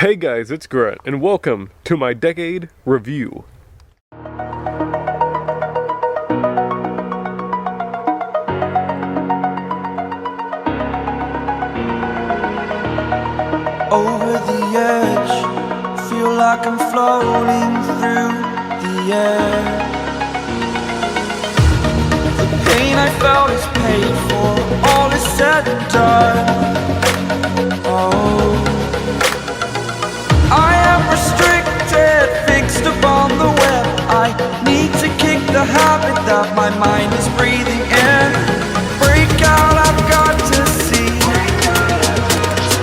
Hey guys, it's Grunt, and welcome to my Decade Review. Over the edge, feel like I'm floating through the air. The pain I felt is paid for, all is said and done. Oh, I am restricted, fixed upon the web. I need to kick the habit that my mind is breathing in. Break out, I've got to see.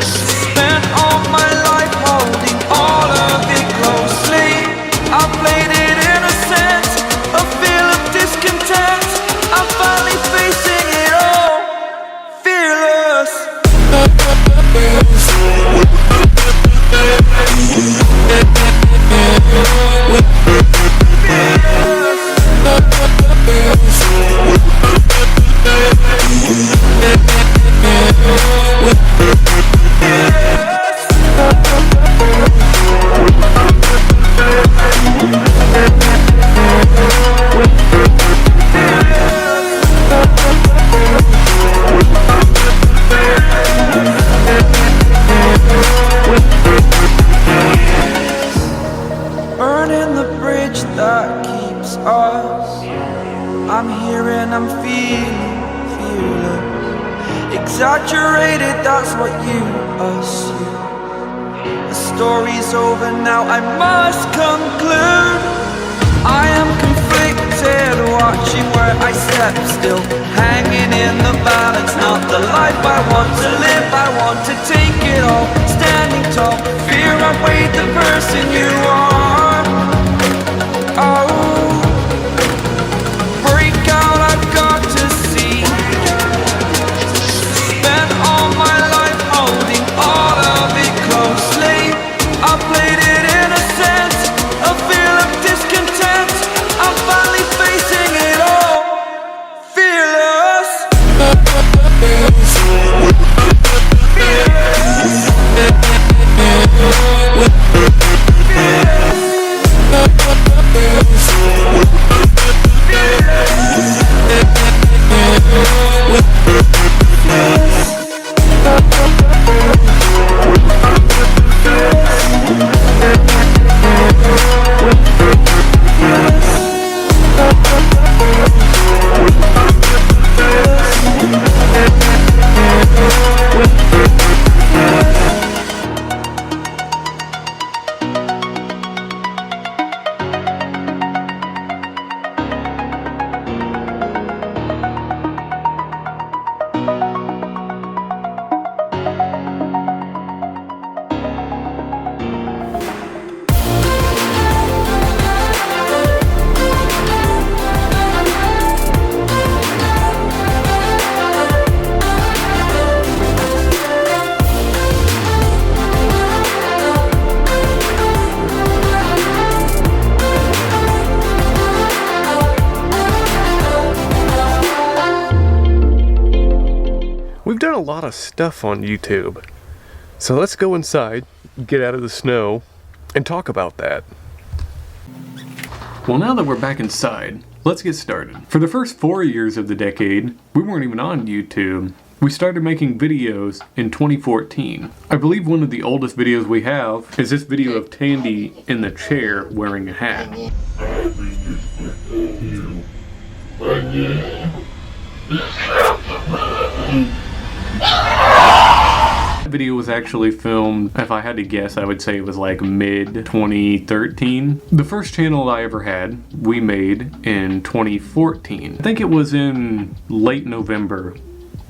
Spent all my life holding all of it closely. I played it innocent, a feel of discontent. I'm finally facing it all, fearless. Burning the bridge that keeps us. I'm here and I'm feeling fearless. Exaggerated, that's what you assume. The story's over now, I must conclude. I am conflicted, watching where I step still, hanging in the balance. Not the life I want to live, I want to take it all. Standing tall, fear I weighed the person you are. Oh, break out, I've got to see. Spent all my life holding all of it closely. I played it innocent, a feel of discontent. I'm finally facing it all, fearless. We've done a lot of stuff on YouTube, so let's go inside, get out of the snow, and talk about that. Well, now that we're back inside, let's get started. For the first 4 years of the decade, we weren't even on YouTube. We started making videos in 2014. I believe one of the oldest videos we have is this video of Tandy in the chair wearing a hat. That video was actually filmed, if I had to guess, I would say it was like mid-2013. The first channel I ever had, we made in 2014. I think it was in late November,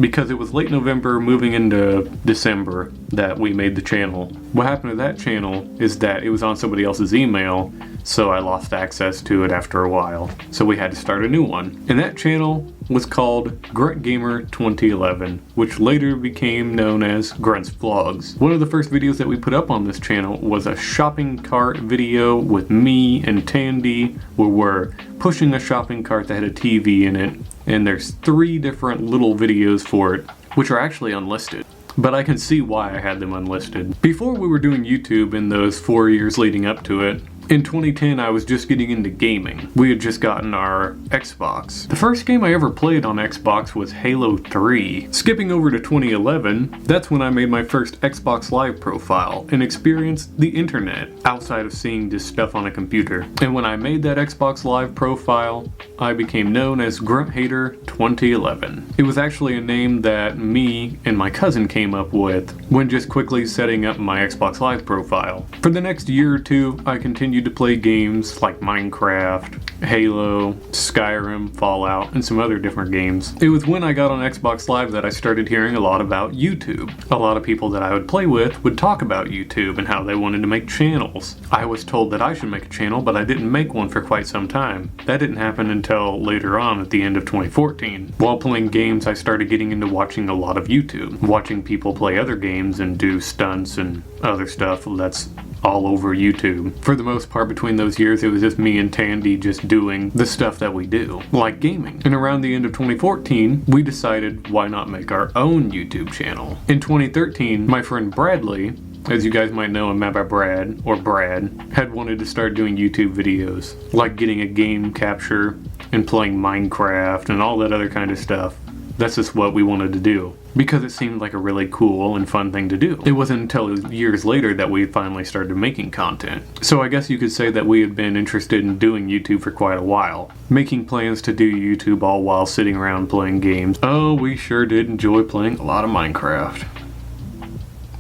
because it was late November moving into December that we made the channel. What happened to that channel is that it was on somebody else's email, so I lost access to it after a while. So we had to start a new one. And that channel was called Grunt Gamer 2011, which later became known as GruntzWorkz. One of the first videos that we put up on this channel was a shopping cart video with me and Tandy, where we're pushing a shopping cart that had a TV in it, and there's 3 different little videos for it, which are actually unlisted. but I can see why I had them unlisted. Before we were doing YouTube in those 4 years leading up to it, in 2010, I was just getting into gaming. We had just gotten our Xbox. The first game I ever played on Xbox was Halo 3. Skipping over to 2011, that's when I made my first Xbox Live profile and experienced the internet outside of seeing just stuff on a computer. And when I made that Xbox Live profile, I became known as GruntzWorkz 2011. It was actually a name that me and my cousin came up with when just quickly setting up my Xbox Live profile. For the next year or two, I continued to play games like Minecraft, Halo, Skyrim, Fallout, and some other different games. It was when I got on Xbox Live that I started hearing a lot about YouTube. A lot of people that I would play with would talk about YouTube and how they wanted to make channels. I was told that I should make a channel, but I didn't make one for quite some time. That didn't happen until later on at the end of 2014. While playing games, I started getting into watching a lot of YouTube, watching people play other games and do stunts and other stuff that's all over YouTube. For the most part, between those years, it was just me and Tandy just doing the stuff that we do, like gaming. And around the end of 2014, we decided why not make our own YouTube channel. In 2013, my friend Bradley, as you guys might know him by Brad, or Brad, had wanted to start doing YouTube videos, like getting a game capture and playing Minecraft and all that other kind of stuff. That's just what we wanted to do, because it seemed like a really cool and fun thing to do. It wasn't until years later that we finally started making content. So I guess you could say that we had been interested in doing YouTube for quite a while, making plans to do YouTube all while sitting around playing games. Oh, we sure did enjoy playing a lot of Minecraft.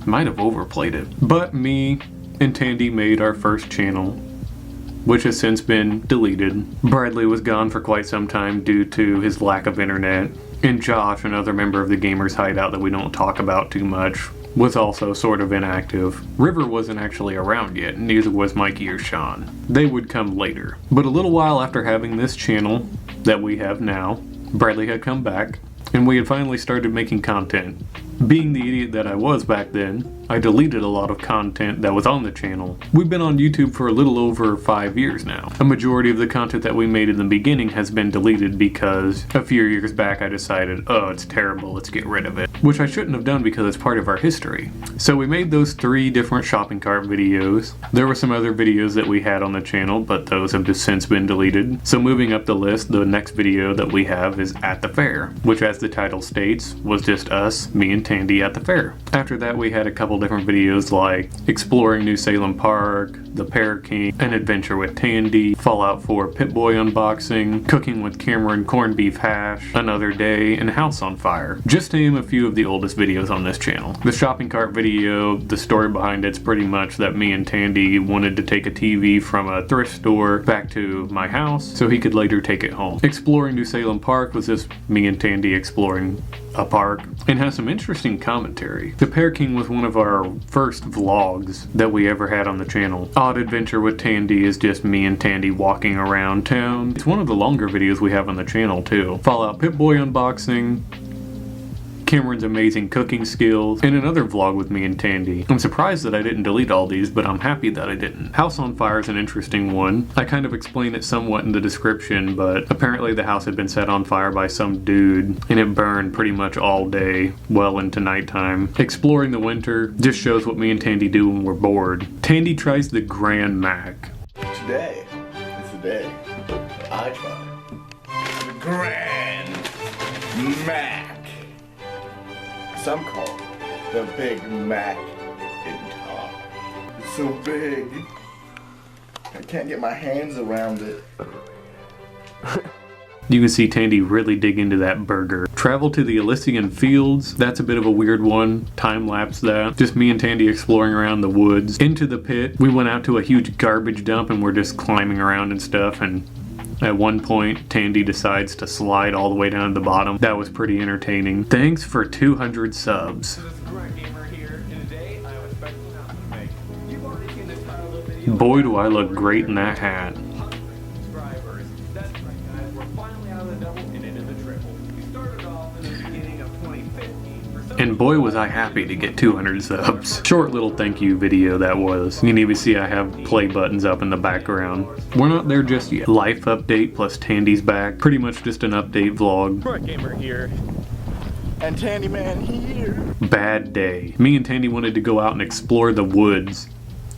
Might have overplayed it. But me and Tandy made our first channel, which has since been deleted. Bradley was gone for quite some time due to his lack of internet. And Josh, another member of the Gamers Hideout that we don't talk about too much, was also sort of inactive. River wasn't actually around yet, neither was Mikey or Sean. They would come later. But a little while after having this channel that we have now, Bradley had come back, and we had finally started making content. Being the idiot that I was back then, I deleted a lot of content that was on the channel. We've been on YouTube for a little over 5 years now. A majority of the content that we made in the beginning has been deleted because a few years back I decided, oh, it's terrible, let's get rid of it. Which I shouldn't have done because it's part of our history. So we made those 3 different shopping cart videos. There were some other videos that we had on the channel, but those have just since been deleted. So moving up the list, the next video that we have is At the Fair, which as the title states, was just us, me and Tandy at the fair. After that we had a couple different videos like Exploring New Salem Park, The Pear King, An Adventure with Tandy, Fallout 4 Pip-Boy unboxing, Cooking with Cameron corned beef hash, Another Day, and House on Fire. Just to name a few of the oldest videos on this channel. The shopping cart video, the story behind it's pretty much that me and Tandy wanted to take a TV from a thrift store back to my house so he could later take it home. Exploring New Salem Park was just me and Tandy exploring a park, and has some interesting commentary. The Pear King was one of our first vlogs that we ever had on the channel. Odd Adventure with Tandy is just me and Tandy walking around town. It's one of the longer videos we have on the channel too. Fallout Pip-Boy unboxing, Cameron's amazing cooking skills, and another vlog with me and Tandy. I'm surprised that I didn't delete all these, but I'm happy that I didn't. House on Fire is an interesting one. I kind of explain it somewhat in the description, but apparently the house had been set on fire by some dude, and it burned pretty much all day, well into nighttime. Exploring the Winter just shows what me and Tandy do when we're bored. Tandy tries the Grand Mac. Today is the day that I try the Grand Mac. Some call it the Big Mac in top. It's so big, I can't get my hands around it. You can see Tandy really dig into that burger. Travel to the Elysian Fields, that's a bit of a weird one. Time-lapse that. Just me and Tandy exploring around the woods. Into the Pit, we went out to a huge garbage dump and we're just climbing around and stuff, and at one point, Tandy decides to slide all the way down to the bottom. That was pretty entertaining. Thanks for 200 subs. Boy, do I look great in that hat. And boy was I happy to get 200 subs. Short little thank you video that was. You can even see I have play buttons up in the background. We're not there just yet. Life update plus Tandy's back. Pretty much just an update vlog. Gamer here. And Tandy Man here. Bad day. Me and Tandy wanted to go out and explore the woods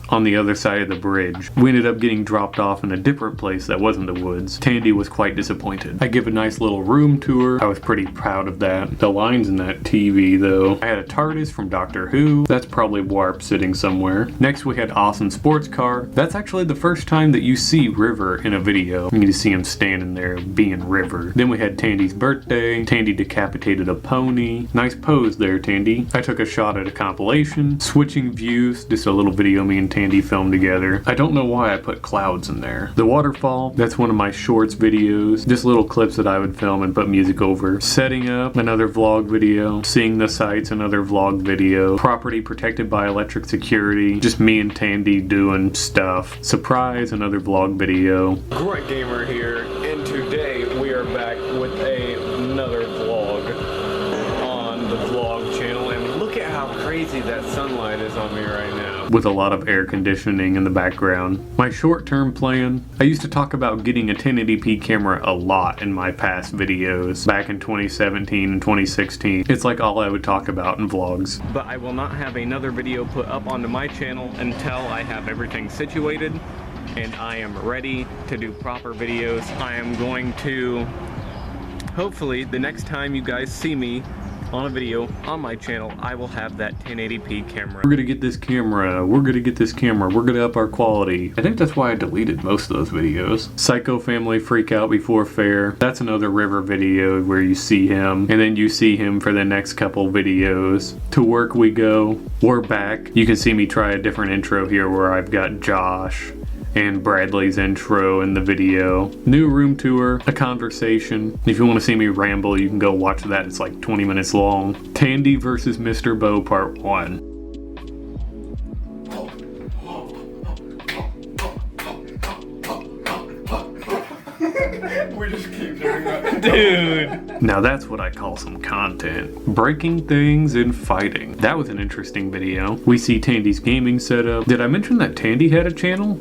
on the other side of the bridge. We ended up getting dropped off in a different place that wasn't the woods. Tandy was quite disappointed. I give a nice little room tour. I was pretty proud of that. The lines in that TV though. I had a TARDIS from Doctor Who. That's probably Warp sitting somewhere. Next we had Awesome Sports Car. That's actually the first time that you see River in a video. You can see him standing there being River. Then we had Tandy's birthday. Tandy decapitated a pony. Nice pose there, Tandy. I took a shot at a compilation. Switching views. Just a little video me and Tandy filmed together. I don't know why I put clouds in there. The waterfall, that's one of my shorts videos. Just little clips that I would film and put music over. Setting up, another vlog video. Seeing the sights, another vlog video. Property protected by electric security. Just me and Tandy doing stuff. Surprise, another vlog video. Grunt Gamer here, and today we are back with another vlog on the vlog channel, and look at how crazy that sunlight is on me right now. With a lot of air conditioning in the background. My short-term plan, I used to talk about getting a 1080p camera a lot in my past videos back in 2017 and 2016. It's like all I would talk about in vlogs. But I will not have another video put up onto my channel until I have everything situated and I am ready to do proper videos. I am going to, hopefully the next time you guys see me on a video on my channel, I will have that 1080p camera. We're gonna get this camera, we're gonna up our quality. I think that's why I deleted most of those videos. Psycho family freak out before fair. That's another River video where you see him, and then you see him for the next couple videos. To work we go. We're back. You can see me try a different intro here where I've got Josh and Bradley's intro in the video. New room tour, a conversation. If you want to see me ramble, you can go watch that. It's like 20 minutes long. Tandy versus Mr. Bo Part 1. We just keep doing that. Dude! Now that's what I call some content. Breaking things and fighting. That was an interesting video. We see Tandy's gaming setup. Did I mention that Tandy had a channel?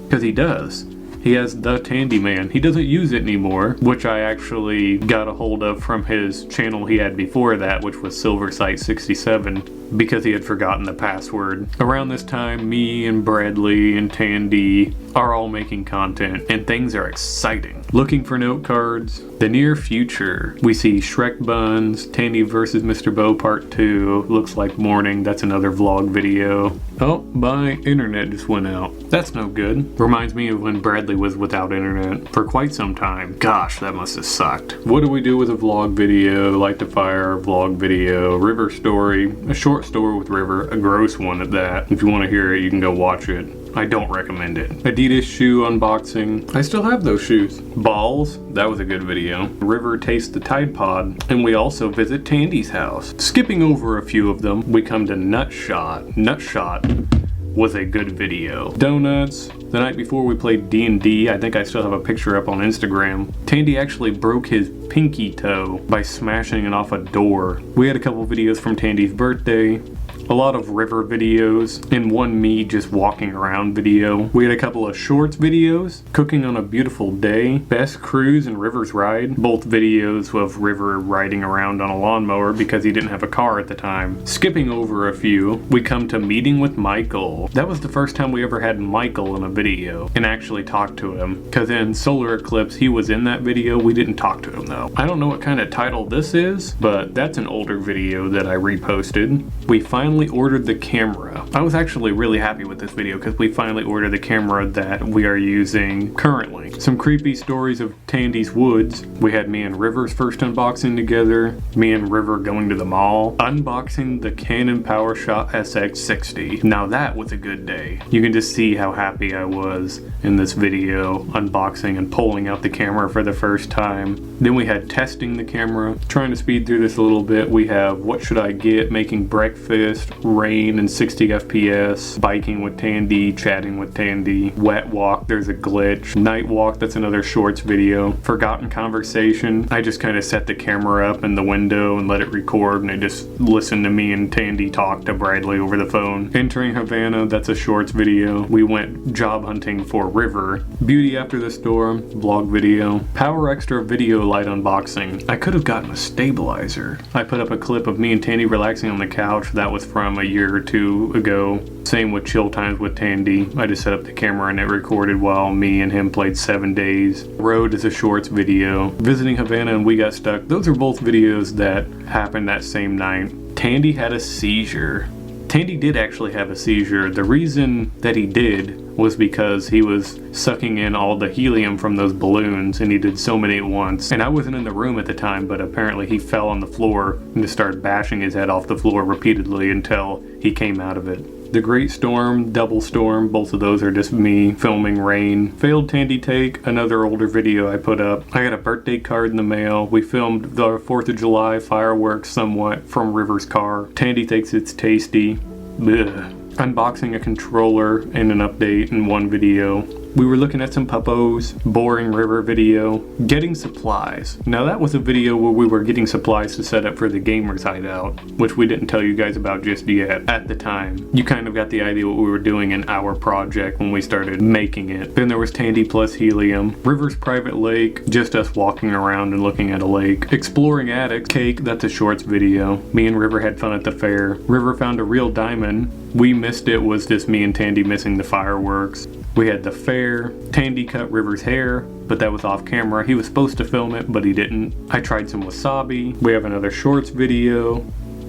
Because he does. He has the Tandy Man. He doesn't use it anymore, which I actually got a hold of from his channel he had before that, which was SilverSight67, because he had forgotten the password. Around this time, me and Bradley and Tandy are all making content, and things are exciting. Looking for note cards. The near future. We see Shrek Buns, Tandy versus Mr. Bo Part 2. Looks like morning. That's another vlog video. Oh, my internet just went out. That's no good. Reminds me of when Bradley was without internet for quite some time. Gosh, that must have sucked. What do we do with a vlog video? Light the fire, vlog video, River story, a short story with River, a gross one at that. If you want to hear it, you can go watch it. I don't recommend it. Adidas shoe unboxing. I still have those shoes. Balls. That was a good video. River tastes the Tide Pod. And we also visit Tandy's house. Skipping over a few of them, we come to Nutshot. Nutshot was a good video. Donuts. The night before we played D&D, I think I still have a picture up on Instagram. Tandy actually broke his pinky toe by smashing it off a door. We had a couple videos from Tandy's birthday. A lot of River videos, and one me just walking around video. We had a couple of shorts videos, cooking on a beautiful day, best cruise and River's ride. Both videos of River riding around on a lawnmower because he didn't have a car at the time. Skipping over a few, we come to meeting with Michael. That was the first time we ever had Michael in a video and actually talked to him. Cause in Solar Eclipse, he was in that video. We didn't talk to him though. I don't know what kind of title this is, but that's an older video that I reposted. We finally ordered the camera. I was actually really happy with this video because we finally ordered the camera that we are using currently. Some creepy stories of Tandy's Woods. We had me and River's first unboxing together. Me and River going to the mall. Unboxing the Canon PowerShot SX60. Now that was a good day. You can just see how happy I was in this video, unboxing and pulling out the camera for the first time. Then we had testing the camera. Trying to speed through this a little bit. We have what should I get, making breakfast, forest, rain and 60 FPS, biking with Tandy, chatting with Tandy, wet walk, there's a glitch, night walk, that's another shorts video, forgotten conversation. I just kind of set the camera up in the window and let it record, and I just listened to me and Tandy talk to Bradley over the phone. Entering Havana, that's a shorts video. We went job hunting for River. Beauty After the Storm, vlog video. Power Extra video light unboxing. I could have gotten a stabilizer. I put up a clip of me and Tandy relaxing on the couch. That was from a year or two ago. Same with chill times with Tandy. I just set up the camera and it recorded while me and him played 7 Days. Road is a shorts video. Visiting Havana and We Got Stuck. Those are both videos that happened that same night. Tandy had a seizure. Tandy did actually have a seizure. The reason that he did was because he was sucking in all the helium from those balloons, and he did so many at once. And I wasn't in the room at the time, but apparently he fell on the floor and just started bashing his head off the floor repeatedly until he came out of it. The Great Storm, Double Storm, both of those are just me filming rain. Failed Tandy Take, another older video I put up. I got a birthday card in the mail. We filmed the 4th of July fireworks somewhat from River's car. Tandy thinks it's tasty. Ugh. Unboxing a controller and an update in one video. We were looking at some puppos, boring River video, getting supplies. Now that was a video where we were getting supplies to set up for the gamers hideout, which we didn't tell you guys about just yet at the time. You kind of got the idea what we were doing in our project when we started making it. Then there was Tandy plus helium, River's private lake, just us walking around and looking at a lake. Exploring attic, cake, that's a shorts video. Me and River had fun at the fair. River found a real diamond. We missed it, was just me and Tandy missing the fireworks. We had the fair. Tandy cut River's hair, but that was off camera. He was supposed to film it, but he didn't. I tried some wasabi. We have another shorts video.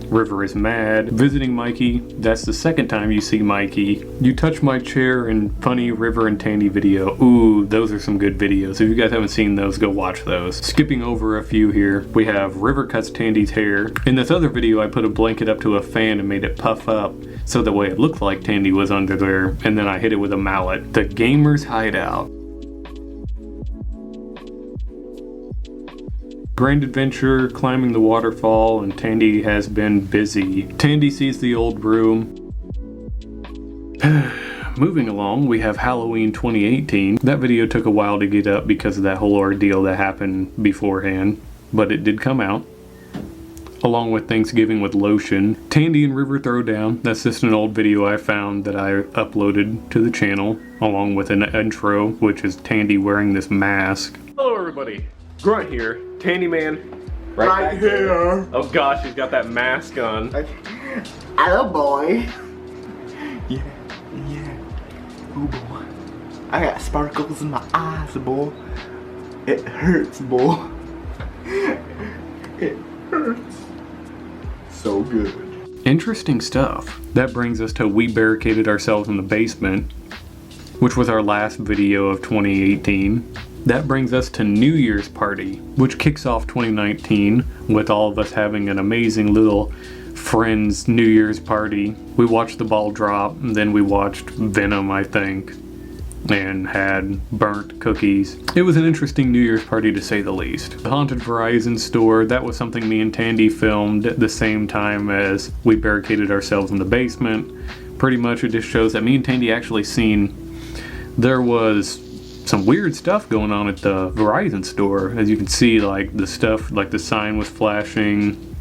River is mad. Visiting Mikey. That's the second time you see Mikey. You touch my chair and funny River and Tandy video. Ooh, those are some good videos. If you guys haven't seen those, go watch those. Skipping over a few here. We have River cuts Tandy's hair. In this other video, I put a blanket up to a fan and made it puff up so the way it looked like Tandy was under there, and then I hit it with a mallet. The Gamer's Hideout. Grand Adventure, climbing the waterfall, and Tandy has been busy. Tandy sees the old room. Moving along, we have Halloween 2018. That video took a while to get up because of that whole ordeal that happened beforehand, but it did come out. Along with Thanksgiving with Lotion. Tandy and River Throwdown. That's just an old video I found that I uploaded to the channel, along with an intro, which is Tandy wearing this mask. Hello everybody, Grunt here, Tandy Man. Right here. Oh gosh, he's got that mask on. Hello, boy. Yeah. Oh, boy. I got sparkles in my eyes, boy. It hurts, boy. It hurts. So good. Interesting stuff. That brings us to We Barricaded Ourselves in the Basement, which was our last video of 2018. That brings us to New Year's Party, which kicks off 2019 with all of us having an amazing little friends New Year's party. We watched the ball drop, and then we watched Venom, I think, and had burnt cookies. It was an interesting New Year's party to say the least. The Haunted Verizon store, that was something me and Tandy filmed at the same time as We Barricaded Ourselves in the Basement. Pretty much it just shows that me and Tandy actually seen there was some weird stuff going on at the Verizon store. As you can see, like the stuff, like the sign was flashing.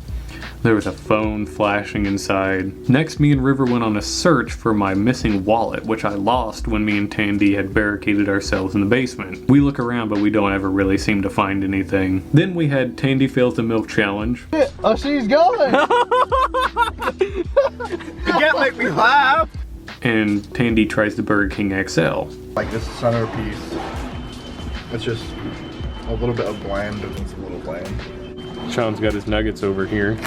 There was a phone flashing inside. Next, me and River went on a search for my missing wallet, which I lost when me and Tandy had barricaded ourselves in the basement. We look around, but we don't ever really seem to find anything. Then we had Tandy Fails the Milk Challenge. Oh, she's going! You can't make me laugh! And Tandy tries the Burger King XL. Like this centerpiece, it's just a little bit of bland and it's a little bland. Sean's got his nuggets over here.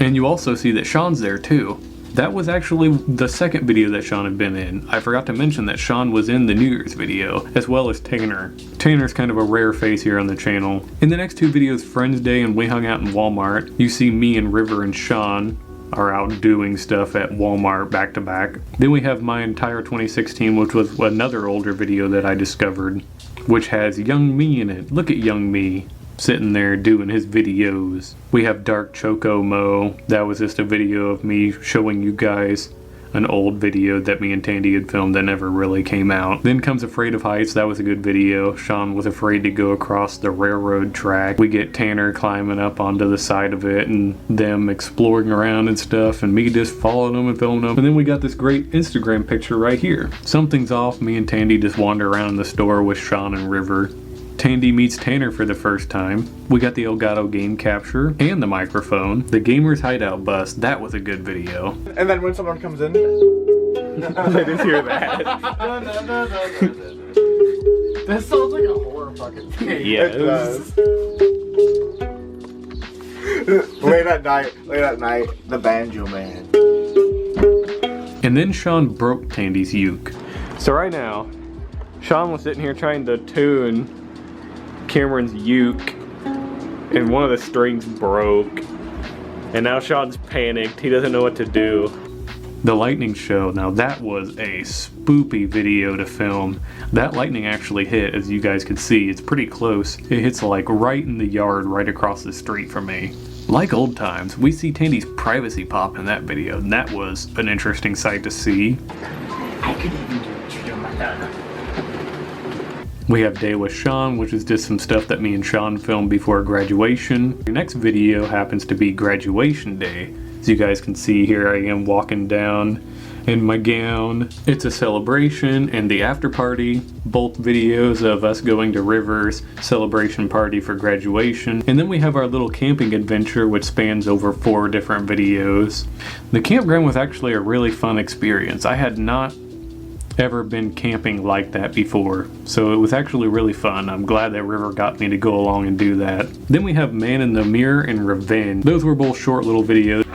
And you also see that Sean's there too. That was actually the second video that Sean had been in. I forgot to mention that Sean was in the New Year's video, as well as Tanner. Tanner's kind of a rare face here on the channel. In the next two videos, Friends Day and We Hung Out in Walmart, you see me and River and Sean are out doing stuff at Walmart back to back. Then we have my entire 2016, which was another older video that I discovered, which has young me in it. Look at young me. sitting there doing his videos. We have Dark Choco Mo. That was just a video of me showing you guys an old video that me and Tandy had filmed that never really came out. Then comes Afraid of Heights. That was a good video. Sean was afraid to go across the railroad track. We get Tanner climbing up onto the side of it and them exploring around and stuff, and me just following them and filming them. And then we got this great Instagram picture right here. Something's off. Me and Tandy just wander around the store with Sean and River. Tandy meets Tanner for the first time. We got the Elgato game capture and the microphone. The Gamer's Hideout bus, that was a good video. And then when someone comes in, I didn't hear that. That sounds like a horror fucking thing. Yeah, It does. Late at night, the banjo man. And then Sean broke Tandy's uke. So right now, Sean was sitting here trying to tune Cameron's uke, and one of the strings broke. And now Sean's panicked. He doesn't know what to do. The lightning show, now that was a spoopy video to film. That lightning actually hit, as you guys could see. It's pretty close. It hits like right in the yard, right across the street from me. Like old times, we see Tandy's privacy pop in that video, and that was an interesting sight to see. I could even do what you do, my dad. We have Day with Sean, which is just some stuff that me and Sean filmed before graduation. The next video happens to be graduation day. As you guys can see here, I am walking down in my gown. It's a celebration and the after party. Both videos of us going to River's celebration party for graduation. And then we have our little camping adventure, which spans over 4 different videos. The campground was actually a really fun experience. I had not ever been camping like that before, so it was actually really fun. I'm glad that River got me to go along and do that. Then we have Man in the Mirror and Revenge. Those were both short little videos.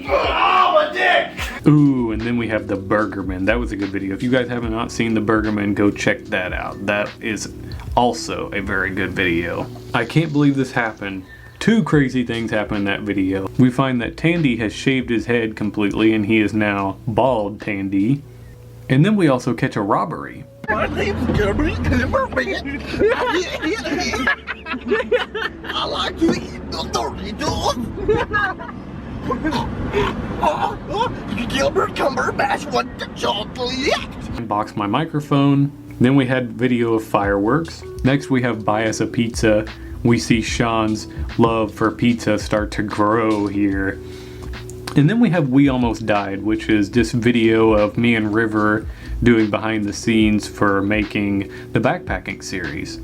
Oh, my dick! Ooh, and then we have the Burgerman. That was a good video. If you guys have not seen the Burgerman, go check that out. That is also a very good video. I can't believe this happened. 2 crazy things happen in that video. We find that Tandy has shaved his head completely and he is now bald Tandy. And then we also catch a robbery. My name's Jeremy Kimberman. I like to eat the Doritos. Gilbert Cumberbatch wants the chocolate. Unbox my microphone. Then we had video of fireworks. Next we have Buy Us a Pizza. We see Sean's love for pizza start to grow here. And then we have We Almost Died, which is this video of me and River doing behind the scenes for making the backpacking series.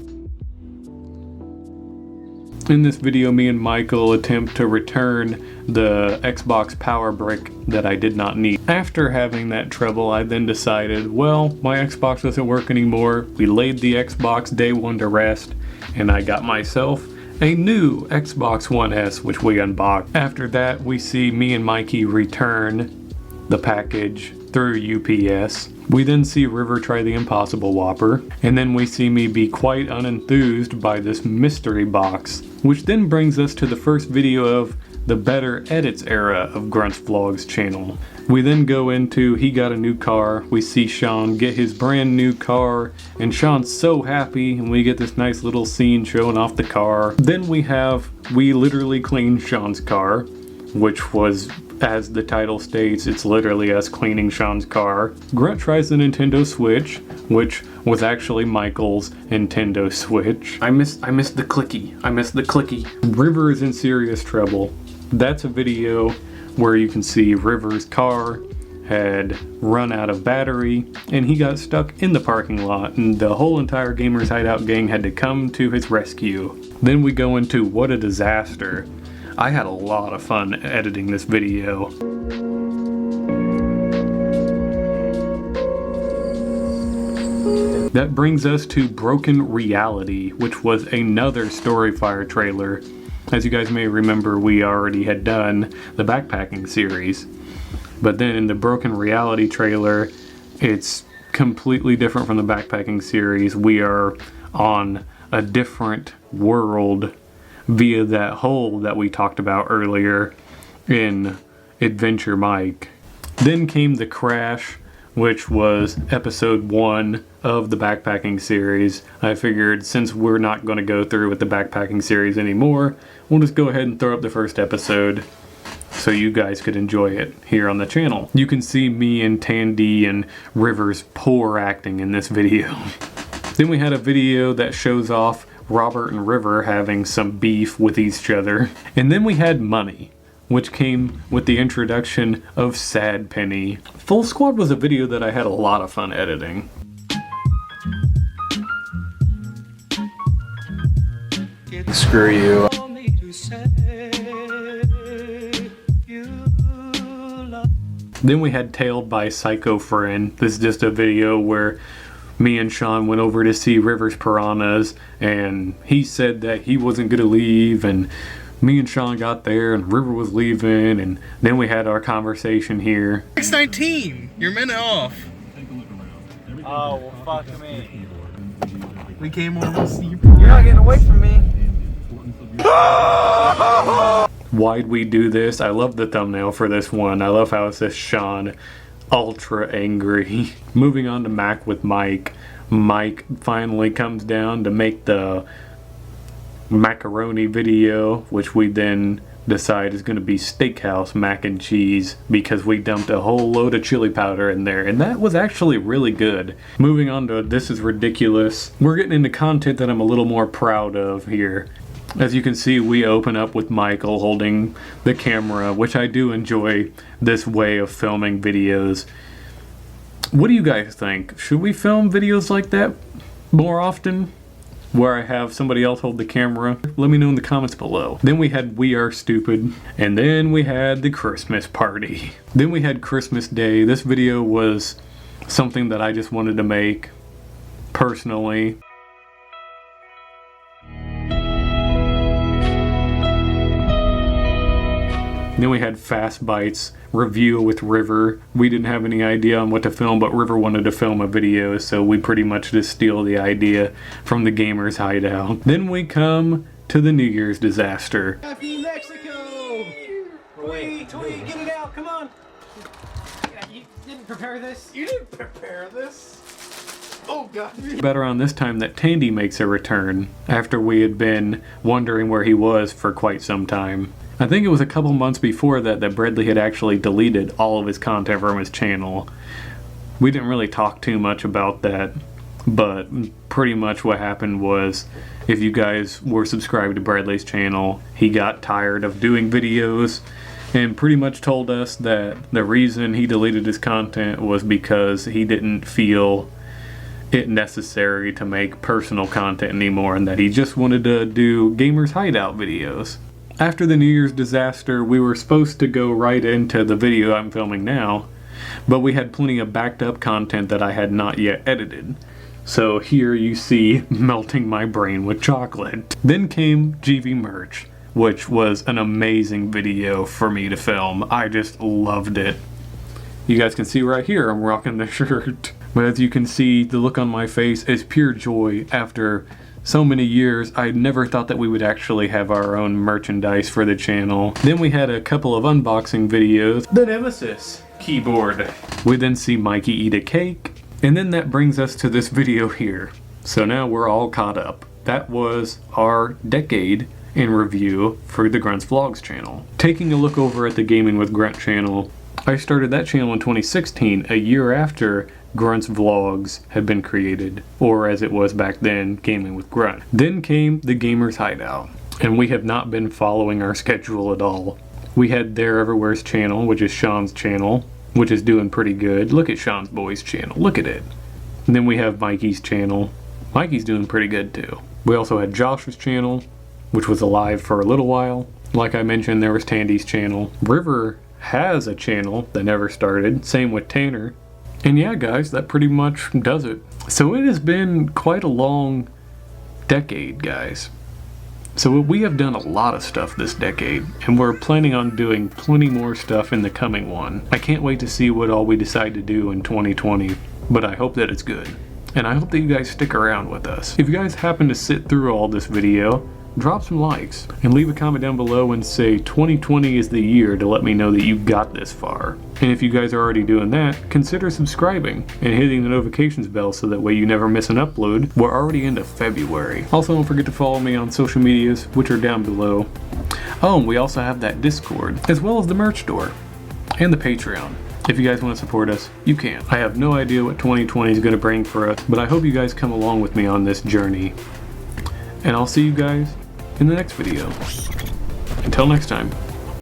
In this video, me and Michael attempt to return the Xbox power brick that I did not need. After having that trouble, I then decided, well, my Xbox doesn't work anymore. We laid the Xbox day 1 to rest, and I got myself a new Xbox One S, which we unboxed. After that, we see me and Mikey return the package through UPS. We then see River try the Impossible Whopper, and then we see me be quite unenthused by this mystery box, which then brings us to the first video of the Better Edits era of GruntzWorkz channel. We then go into He Got a New Car. We see Sean get his brand new car, and Sean's so happy, and we get this nice little scene showing off the car. Then we literally cleaned Sean's car, which was, as the title states, it's literally us cleaning Sean's car. Grunt tries the Nintendo Switch, which was actually Michael's Nintendo Switch. I missed the clicky. River is in serious trouble. That's a video where you can see River's car had run out of battery and he got stuck in the parking lot, and the whole entire Gamers Hideout gang had to come to his rescue. Then we go into What a Disaster. I had a lot of fun editing this video. That brings us to Broken Reality, which was another Storyfire trailer. As you guys may remember, we already had done the backpacking series. But then in the Broken Reality trailer, it's completely different from the backpacking series. We are on a different world via that hole that we talked about earlier in Adventure Mike. Then came the crash which was episode 1 of the backpacking series. I figured since we're not going to go through with the backpacking series anymore, we'll just go ahead and throw up the first episode so you guys could enjoy it here on the channel. You can see me and Tandy and River's poor acting in this video. Then we had a video that shows off Robert and River having some beef with each other. And then we had money, which came with the introduction of Sad Penny. Full Squad was a video that I had a lot of fun editing. Screw you. Then we had Tailed by Psycho Friend. This is just a video where me and Sean went over to see River's Piranhas, and he said that he wasn't gonna leave, and me and Sean got there and River was leaving, and then we had our conversation here. It's 19! You're minute off. Oh, well, fuck me. We came over to see you. You're not getting away from me. Why'd we do this? I love the thumbnail for this one. I love how it says Sean ultra angry. Moving on to Mac with Mike. Mike finally comes down to make the macaroni video, which we then decide is going to be steakhouse mac and cheese because we dumped a whole load of chili powder in there, and that was actually really good. Moving on to This Is Ridiculous. We're getting into content that I'm a little more proud of here. As you can see, we open up with Michael holding the camera, which I do enjoy this way of filming videos. What do you guys think? Should we film videos like that more often, where I have somebody else hold the camera? Let me know in the comments below. Then we had We Are Stupid, and then we had the Christmas party. Then we had Christmas Day. This video was something that I just wanted to make personally. Then we had Fast Bites review with River. We didn't have any idea on what to film, but River wanted to film a video, so we pretty much just steal the idea from the Gamers Hideout. Then we come to the New Year's disaster. Happy Mexico! Wait, get it out, come on! You didn't prepare this? You didn't prepare this? Oh god. About around this time that Tandy makes a return, after we had been wondering where he was for quite some time. I think it was a couple months before that Bradley had actually deleted all of his content from his channel. We didn't really talk too much about that, but pretty much what happened was, if you guys were subscribed to Bradley's channel, he got tired of doing videos and pretty much told us that the reason he deleted his content was because he didn't feel it necessary to make personal content anymore, and that he just wanted to do Gamers Hideout videos. After the New Year's disaster, we were supposed to go right into the video I'm filming now, but we had plenty of backed up content that I had not yet edited. So here you see Melting My Brain with Chocolate. Then came GV Merch, which was an amazing video for me to film. I just loved it. You guys can see right here I'm rocking the shirt. But as you can see, the look on my face is pure joy. After so many years, I never thought that we would actually have our own merchandise for the channel. Then we had a couple of unboxing videos. The Nemesis keyboard. We then see Mikey eat a cake. And then that brings us to this video here. So now we're all caught up. That was our decade in review for the GruntzWorkz channel. Taking a look over at the Gaming with Grunt channel, I started that channel in 2016, a year after GruntzWorkz had been created, or as it was back then, Gaming with Grunt. Then came the Gamers Hideout, and we have not been following our schedule at all. We had There Everywhere's channel, which is Sean's channel, which is doing pretty good. Look at Sean's boys channel, look at it. And then we have Mikey's channel. Mikey's doing pretty good too. We also had Josh's channel, which was alive for a little while. Like I mentioned, there was Tandy's channel. River has a channel that never started, same with Tanner. And yeah, guys, that pretty much does it. So it has been quite a long decade, guys. So we have done a lot of stuff this decade, and we're planning on doing plenty more stuff in the coming one. I can't wait to see what all we decide to do in 2020, but I hope that it's good. And I hope that you guys stick around with us. If you guys happen to sit through all this video, drop some likes, and leave a comment down below and say 2020 is the year to let me know that you got this far. And if you guys are already doing that, consider subscribing and hitting the notifications bell so that way you never miss an upload. We're already into February. Also, don't forget to follow me on social medias, which are down below. Oh, and we also have that Discord, as well as the merch store, and the Patreon. If you guys want to support us, you can. I have no idea what 2020 is going to bring for us, but I hope you guys come along with me on this journey. And I'll see you guys in the next video. Until next time.